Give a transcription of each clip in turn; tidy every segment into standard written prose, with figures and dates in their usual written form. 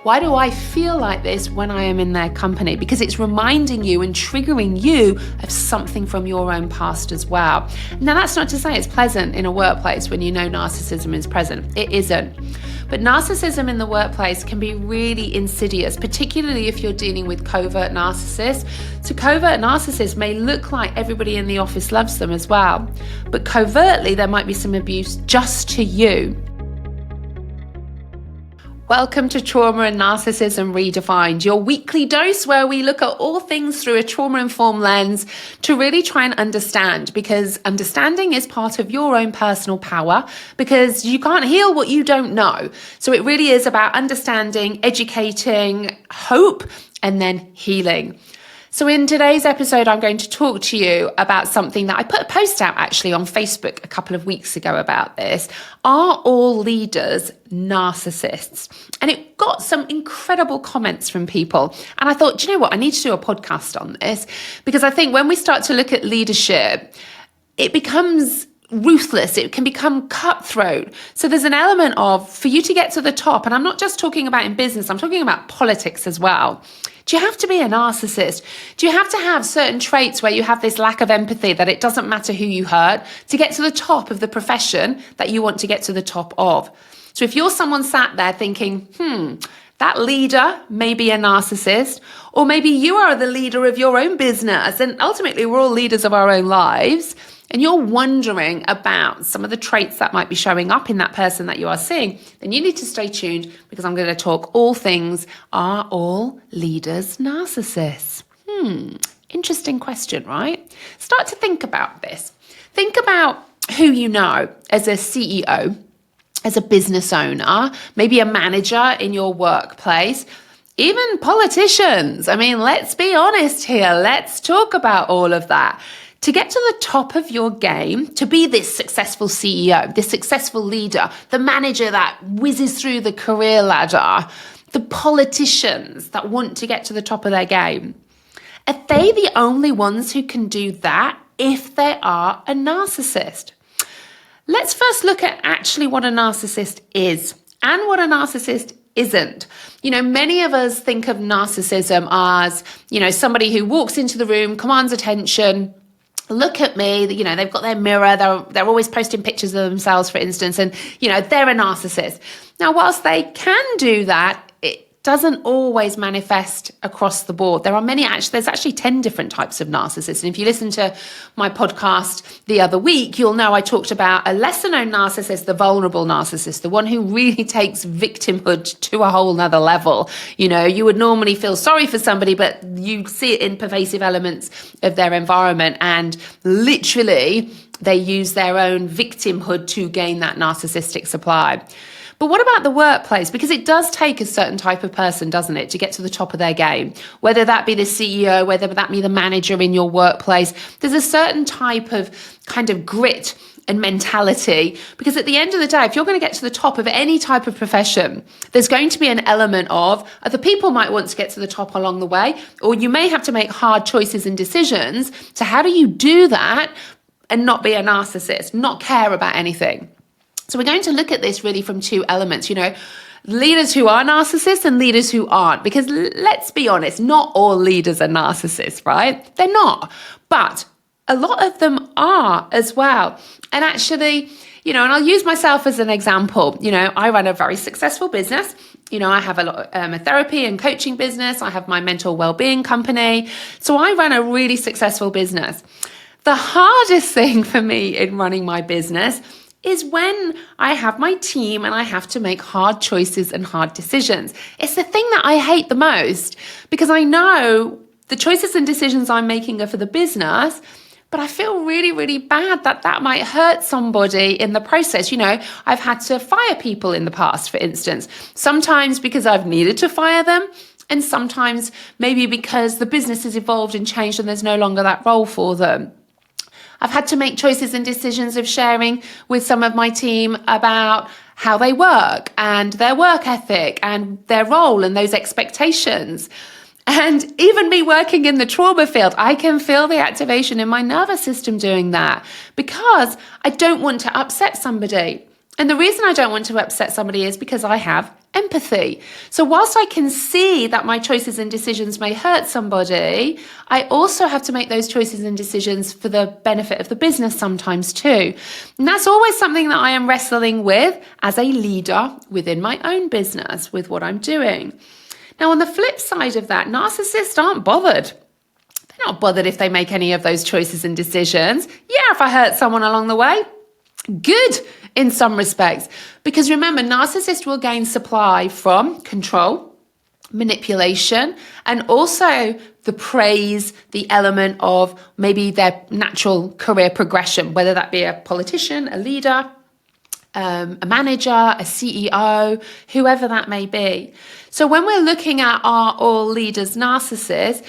Why do I feel like this when I am in their company? Because it's reminding you and triggering you of something from your own past as well. Now, that's not to say it's pleasant in a workplace when you know narcissism is present. It isn't. But narcissism in the workplace can be really insidious, particularly if you're dealing with covert narcissists. So covert narcissists may look like everybody in the office loves them as well, but covertly there might be some abuse just to you. Welcome to Trauma and Narcissism Redefined, your weekly dose where we look at all things through a trauma-informed lens to really try and understand, because understanding is part of your own personal power, because you can't heal what you don't know. So it really is about understanding, educating, hope, and then healing. So in today's episode, I'm going to talk to you about something that I put a post out actually on Facebook a couple of weeks ago about this. Are all leaders narcissists? And it got some incredible comments from people. And I thought, do you know what? I need to do a podcast on this, because I think when we start to look at leadership, it becomes ruthless. It can become cutthroat. So there's an element of, for you to get to the top, and I'm not just talking about in business, I'm talking about politics as well. Do you have to be a narcissist? Do you have to have certain traits where you have this lack of empathy that it doesn't matter who you hurt to get to the top of the profession that you want to get to the top of? So if you're someone sat there thinking, that leader may be a narcissist, or maybe you are the leader of your own business, and ultimately we're all leaders of our own lives, and you're wondering about some of the traits that might be showing up in that person that you are seeing, then you need to stay tuned, because I'm going to talk all things, are all leaders narcissists? Interesting question, right? Start to think about this. Think about who you know as a CEO, as a business owner, maybe a manager in your workplace, even politicians. I mean, let's be honest here. Let's talk about all of that. To get to the top of your game, to be this successful CEO, this successful leader, the manager that whizzes through the career ladder, the politicians that want to get to the top of their game, are they the only ones who can do that if they are a narcissist? Let's first look at actually what a narcissist is and what a narcissist isn't. You know, many of us think of narcissism as, somebody who walks into the room, commands attention. Look at me, they've got their mirror, they're always posting pictures of themselves, for instance, and, they're a narcissist. Now, whilst they can do that, it doesn't always manifest across the board. There's actually 10 different types of narcissists. And if you listen to my podcast the other week, you'll know I talked about a lesser known narcissist, the vulnerable narcissist, the one who really takes victimhood to a whole nother level. You would normally feel sorry for somebody, but you see it in pervasive elements of their environment, and literally they use their own victimhood to gain that narcissistic supply. But what about the workplace? Because it does take a certain type of person, doesn't it, to get to the top of their game? Whether that be the CEO, whether that be the manager in your workplace, there's a certain type of kind of grit and mentality. Because at the end of the day, if you're going to get to the top of any type of profession, there's going to be an element of other people might want to get to the top along the way, or you may have to make hard choices and decisions. So how do you do that and not be a narcissist, not care about anything? So we're going to look at this really from two elements, leaders who are narcissists and leaders who aren't, because let's be honest, not all leaders are narcissists, right? They're not, but a lot of them are as well. And actually, and I'll use myself as an example. I run a very successful business. I have a therapy and coaching business. I have my mental well-being company. So I run a really successful business. The hardest thing for me in running my business is when I have my team and I have to make hard choices and hard decisions. It's the thing that I hate the most, because I know the choices and decisions I'm making are for the business, but I feel really, really bad that might hurt somebody in the process. I've had to fire people in the past, for instance, sometimes because I've needed to fire them, and sometimes maybe because the business has evolved and changed and there's no longer that role for them. I've had to make choices and decisions of sharing with some of my team about how they work and their work ethic and their role and those expectations. And even me working in the trauma field, I can feel the activation in my nervous system doing that, because I don't want to upset somebody. And the reason I don't want to upset somebody is because I have empathy. So whilst I can see that my choices and decisions may hurt somebody, I also have to make those choices and decisions for the benefit of the business sometimes too. And that's always something that I am wrestling with as a leader within my own business with what I'm doing. Now, on the flip side of that, narcissists aren't bothered. They're not bothered if they make any of those choices and decisions. Yeah, if I hurt someone along the way, good in some respects. Because remember, narcissists will gain supply from control, manipulation, and also the praise, the element of maybe their natural career progression, whether that be a politician, a leader, a manager, a CEO, whoever that may be. So when we're looking at are all leaders narcissists,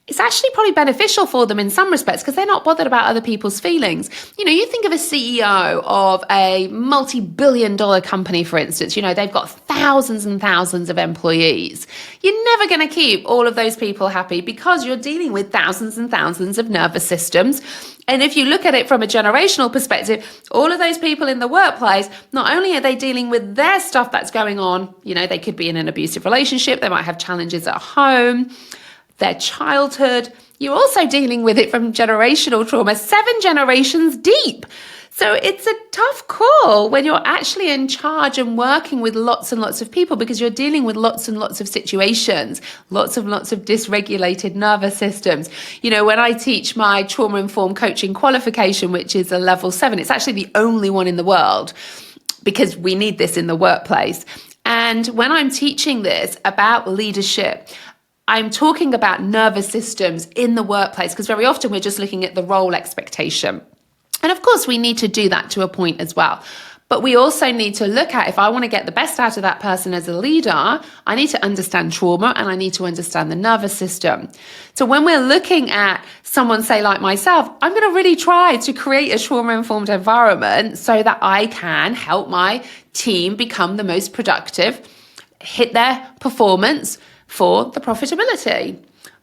it's actually probably beneficial for them in some respects because they're not bothered about other people's feelings. You think of a CEO of a multi-billion-dollar company, for instance, they've got thousands and thousands of employees. You're never going to keep all of those people happy because you're dealing with thousands and thousands of nervous systems. And if you look at it from a generational perspective, all of those people in the workplace, not only are they dealing with their stuff that's going on, they could be in an abusive relationship, they might have challenges at home, their childhood. You're also dealing with it from generational trauma, 7 generations deep. So it's a tough call when you're actually in charge and working with lots and lots of people because you're dealing with lots and lots of situations, lots of dysregulated nervous systems. When I teach my trauma-informed coaching qualification, which is a level 7, it's actually the only one in the world because we need this in the workplace. And when I'm teaching this about leadership, I'm talking about nervous systems in the workplace because very often we're just looking at the role expectation. And of course, we need to do that to a point as well. But we also need to look at, if I want to get the best out of that person as a leader, I need to understand trauma and I need to understand the nervous system. So when we're looking at someone, say like myself, I'm going to really try to create a trauma-informed environment so that I can help my team become the most productive, hit their performance for the profitability.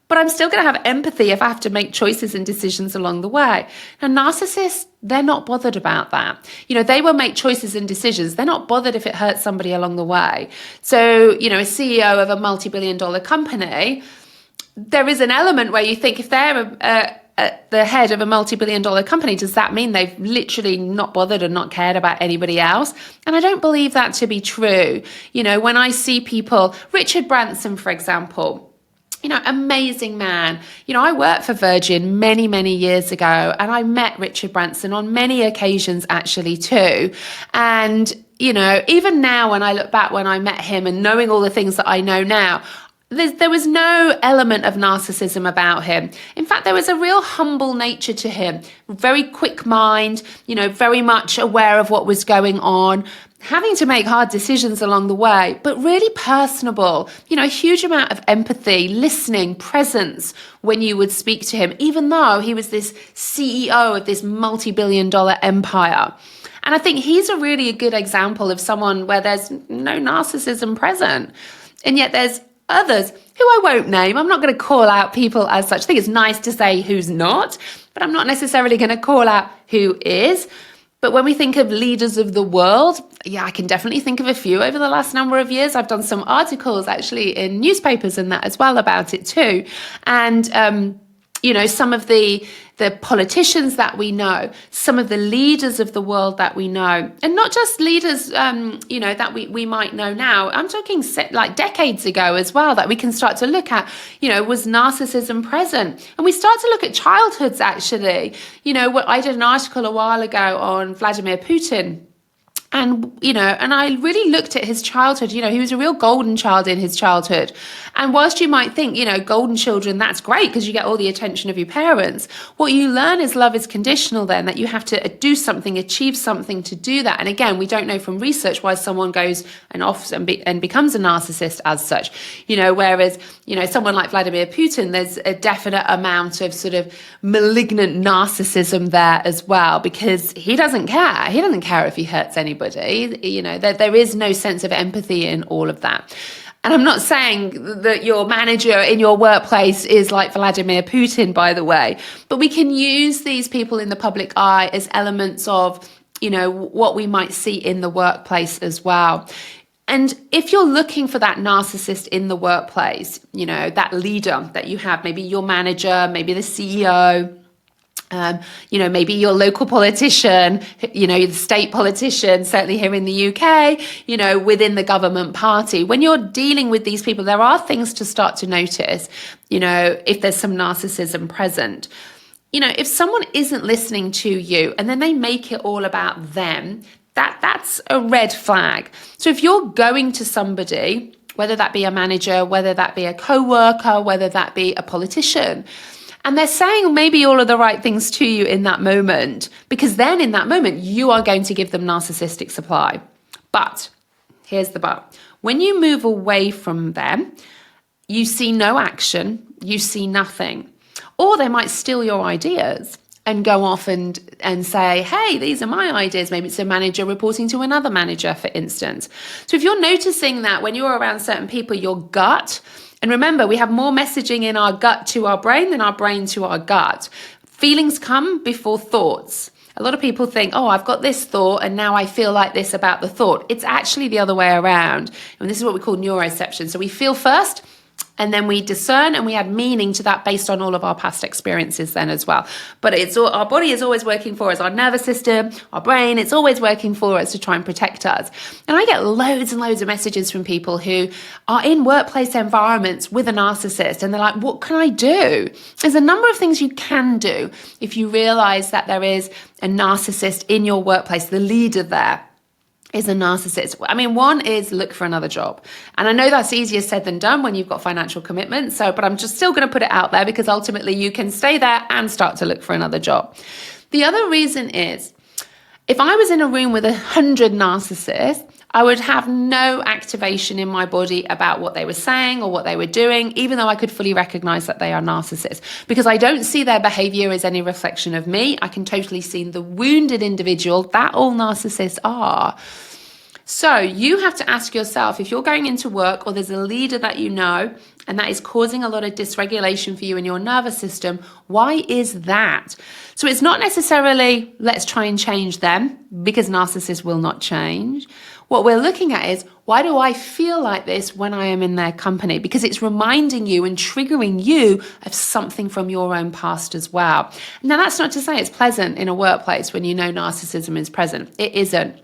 But I'm still going to have empathy if I have to make choices and decisions along the way. Now, narcissists, they're not bothered about that. They will make choices and decisions. They're not bothered if it hurts somebody along the way. So, a CEO of a multi-billion-dollar company, there is an element where you think if they're at the head of a multi-billion-dollar company, does that mean they've literally not bothered and not cared about anybody else? And I don't believe that to be true. When I see people, Richard Branson, for example, amazing man. I worked for Virgin many, many years ago, and I met Richard Branson on many occasions actually too. And, even now when I look back when I met him and knowing all the things that I know now, there was no element of narcissism about him. In fact, there was a real humble nature to him, very quick mind, very much aware of what was going on, having to make hard decisions along the way, but really personable, a huge amount of empathy, listening, presence when you would speak to him, even though he was this CEO of this multi-billion-dollar empire. And I think he's a really good example of someone where there's no narcissism present. And yet there's others who I won't name. I'm not going to call out people as such. I think it's nice to say who's not, but I'm not necessarily going to call out who is. But when we think of leaders of the world, I can definitely think of a few over the last number of years. I've done some articles actually in newspapers and that as well about it too. And, some of the politicians that we know, some of the leaders of the world that we know, and not just leaders, that we might know now. I'm talking like decades ago as well, that we can start to look at, was narcissism present? And we start to look at childhoods actually. I did an article a while ago on Vladimir Putin. And, and I really looked at his childhood. He was a real golden child in his childhood. And whilst you might think, golden children, that's great because you get all the attention of your parents. What you learn is love is conditional then, that you have to do something, achieve something to do that. And again, we don't know from research why someone goes and becomes a narcissist as such. Whereas, someone like Vladimir Putin, there's a definite amount of sort of malignant narcissism there as well, because he doesn't care. He doesn't care if he hurts anybody. There is no sense of empathy in all of that. And I'm not saying that your manager in your workplace is like Vladimir Putin, by the way, but we can use these people in the public eye as elements of what we might see in the workplace as well. And if you're looking for that narcissist in the workplace, that leader that you have, maybe your manager, maybe the CEO, maybe your local politician, the state politician, certainly here in the UK, within the government party. When you're dealing with these people, there are things to start to notice, if there's some narcissism present. If someone isn't listening to you and then they make it all about them, that's a red flag. So if you're going to somebody, whether that be a manager, whether that be a co-worker, whether that be a politician, and they're saying maybe all of the right things to you in that moment, because then in that moment, you are going to give them narcissistic supply. But here's the but. When you move away from them, you see no action, you see nothing. Or they might steal your ideas and go off and say, hey, these are my ideas. Maybe it's a manager reporting to another manager, for instance. So if you're noticing that when you're around certain people, your gut, and remember, we have more messaging in our gut to our brain than our brain to our gut. Feelings come before thoughts. A lot of people think, oh, I've got this thought and now I feel like this about the thought. It's actually the other way around. And this is what we call neuroception. So we feel first, and then we discern and we add meaning to that based on all of our past experiences then as well. But our body is always working for us, our nervous system, our brain, it's always working for us to try and protect us. And I get loads and loads of messages from people who are in workplace environments with a narcissist and they're like, what can I do? There's a number of things you can do if you realize that there is a narcissist in your workplace, the leader there is a narcissist. I mean, one is look for another job. And I know that's easier said than done when you've got financial commitment. But I'm just still going to put it out there because ultimately you can stay there and start to look for another job. The other reason is if I was in a room with 100 narcissists, I would have no activation in my body about what they were saying or what they were doing, even though I could fully recognize that they are narcissists, because I don't see their behavior as any reflection of me. I can totally see the wounded individual that all narcissists are. So you have to ask yourself, if you're going into work or there's a leader that you know and that is causing a lot of dysregulation for you in your nervous system, why is that? So it's not necessarily let's try and change them, because narcissists will not change. What we're looking at is, why do I feel like this when I am in their company? Because it's reminding you and triggering you of something from your own past as well. Now, that's not to say it's pleasant in a workplace when you know narcissism is present. It isn't.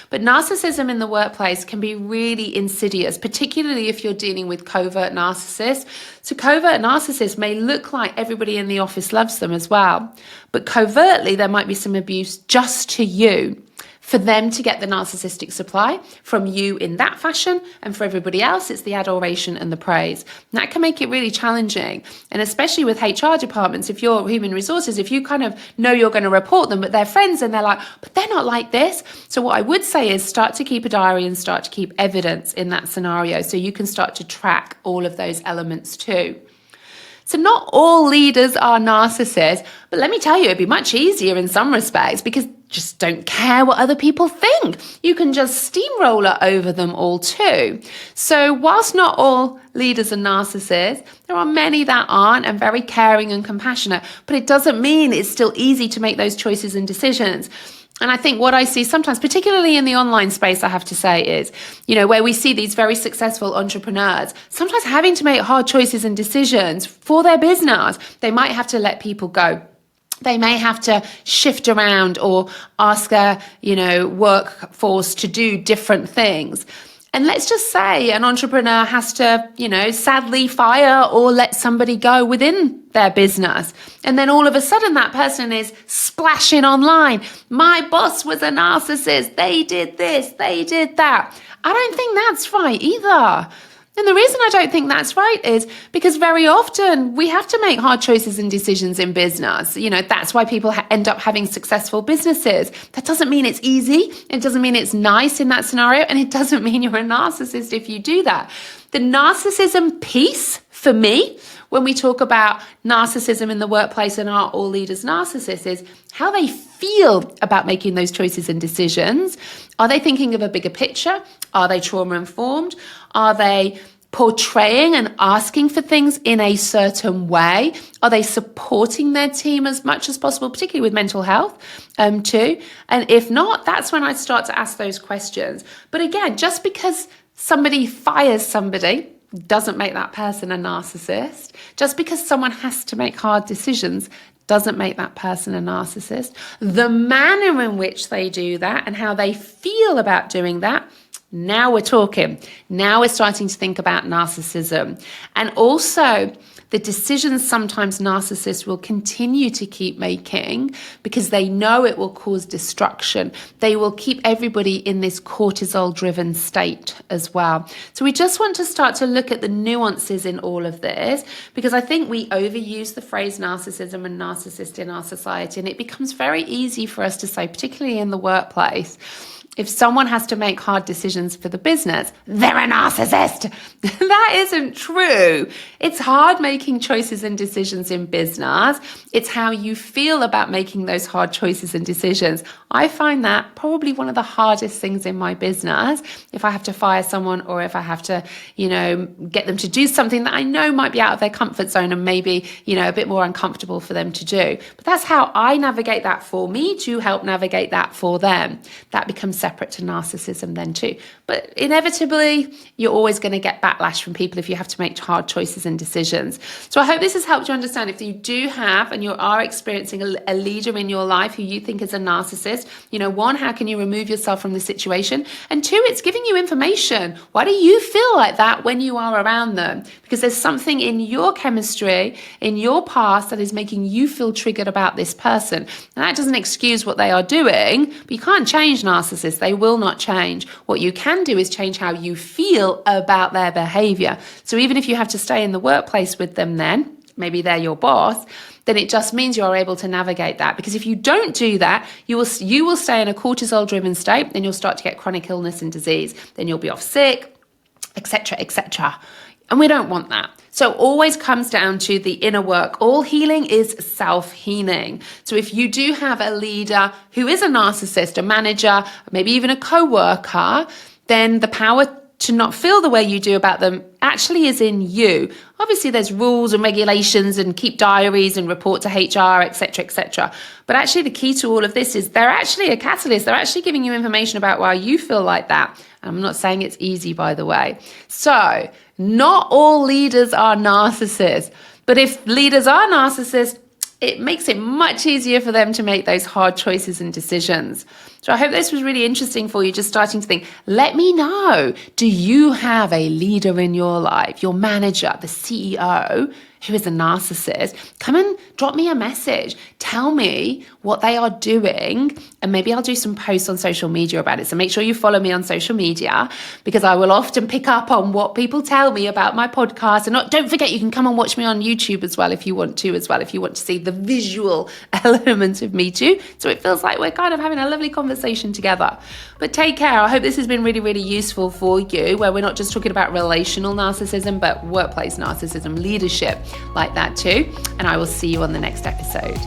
But narcissism in the workplace can be really insidious, particularly if you're dealing with covert narcissists. So covert narcissists may look like everybody in the office loves them as well, but covertly there might be some abuse just to you, for them to get the narcissistic supply from you in that fashion, and for everybody else, it's the adoration and the praise. And that can make it really challenging. And especially with HR departments, if you're human resources, if you kind of know you're going to report them, but they're friends and they're like, but they're not like this. So what I would say is start to keep a diary and start to keep evidence in that scenario so you can start to track all of those elements too. So not all leaders are narcissists, but let me tell you, it'd be much easier in some respects because just don't care what other people think. You can just steamroller over them all too. So whilst not all leaders are narcissists, there are many that aren't and very caring and compassionate, but it doesn't mean it's still easy to make those choices and decisions. And I think what I see sometimes, particularly in the online space, I have to say is, where we see these very successful entrepreneurs, sometimes having to make hard choices and decisions for their business. They might have to let people go. They may have to shift around or ask their, workforce to do different things. And let's just say an entrepreneur has to, sadly fire or let somebody go within their business. And then all of a sudden that person is splashing online. My boss was a narcissist. They did this, they did that. I don't think that's right either. And the reason I don't think that's right is because very often we have to make hard choices and decisions in business. That's why people end up having successful businesses. That doesn't mean it's easy. It doesn't mean it's nice in that scenario. And it doesn't mean you're a narcissist if you do that. The narcissism piece for me, when we talk about narcissism in the workplace and are all leaders narcissists, is how they feel about making those choices and decisions. Are they thinking of a bigger picture? Are they trauma informed? Are they portraying and asking for things in a certain way? Are they supporting their team as much as possible, particularly with mental health too? And if not, that's when I start to ask those questions. But again, just because somebody fires somebody doesn't make that person a narcissist. Just because someone has to make hard decisions doesn't make that person a narcissist. The manner in which they do that and how they feel about doing that, now we're talking. Now we're starting to think about narcissism. And also the decisions sometimes narcissists will continue to keep making because they know it will cause destruction. They will keep everybody in this cortisol-driven state as well. So we just want to start to look at the nuances in all of this, because I think we overuse the phrase narcissism and narcissist in our society, and it becomes very easy for us to say, particularly in the workplace, if someone has to make hard decisions for the business, they're a narcissist. That isn't true. It's hard making choices and decisions in business. It's how you feel about making those hard choices and decisions. I find that probably one of the hardest things in my business. If I have to fire someone, or if I have to, get them to do something that I know might be out of their comfort zone and maybe, a bit more uncomfortable for them to do. But that's how I navigate that for me to help navigate that for them. That becomes separate to narcissism then too. But inevitably, you're always going to get backlash from people if you have to make hard choices and decisions. So I hope this has helped you understand, if you do have and you are experiencing a leader in your life who you think is a narcissist, one, how can you remove yourself from the situation? And two, it's giving you information. Why do you feel like that when you are around them? Because there's something in your chemistry, in your past, that is making you feel triggered about this person. And that doesn't excuse what they are doing, but you can't change narcissists. They will not change. What you can do is change how you feel about their behavior. So even if you have to stay in the workplace with them, then maybe they're your boss, then it just means you're able to navigate that. Because if you don't do that, you will stay in a cortisol-driven state, and you'll start to get chronic illness and disease. Then you'll be off sick, etc., etc. And we don't want that. So it always comes down to the inner work. All healing is self-healing. So if you do have a leader who is a narcissist, a manager, maybe even a co-worker, then the power to not feel the way you do about them actually is in you. Obviously, there's rules and regulations, and keep diaries and report to HR, etc., etc. But actually, the key to all of this is they're actually a catalyst. They're actually giving you information about why you feel like that. I'm not saying it's easy, by the way. So not all leaders are narcissists. But if leaders are narcissists, it makes it much easier for them to make those hard choices and decisions. So I hope this was really interesting for you, just starting to think, let me know, do you have a leader in your life, your manager, the CEO, who is a narcissist? Come and drop me a message. Tell me what they are doing, and maybe I'll do some posts on social media about it. So make sure you follow me on social media, because I will often pick up on what people tell me about my podcast. And don't forget, you can come and watch me on YouTube as well if you want to, if you want to see the visual element of me too. So it feels like we're kind of having a lovely conversation together. But take care. I hope this has been really, really useful for you, where we're not just talking about relational narcissism, but workplace narcissism, leadership like that too. And I will see you on the next episode.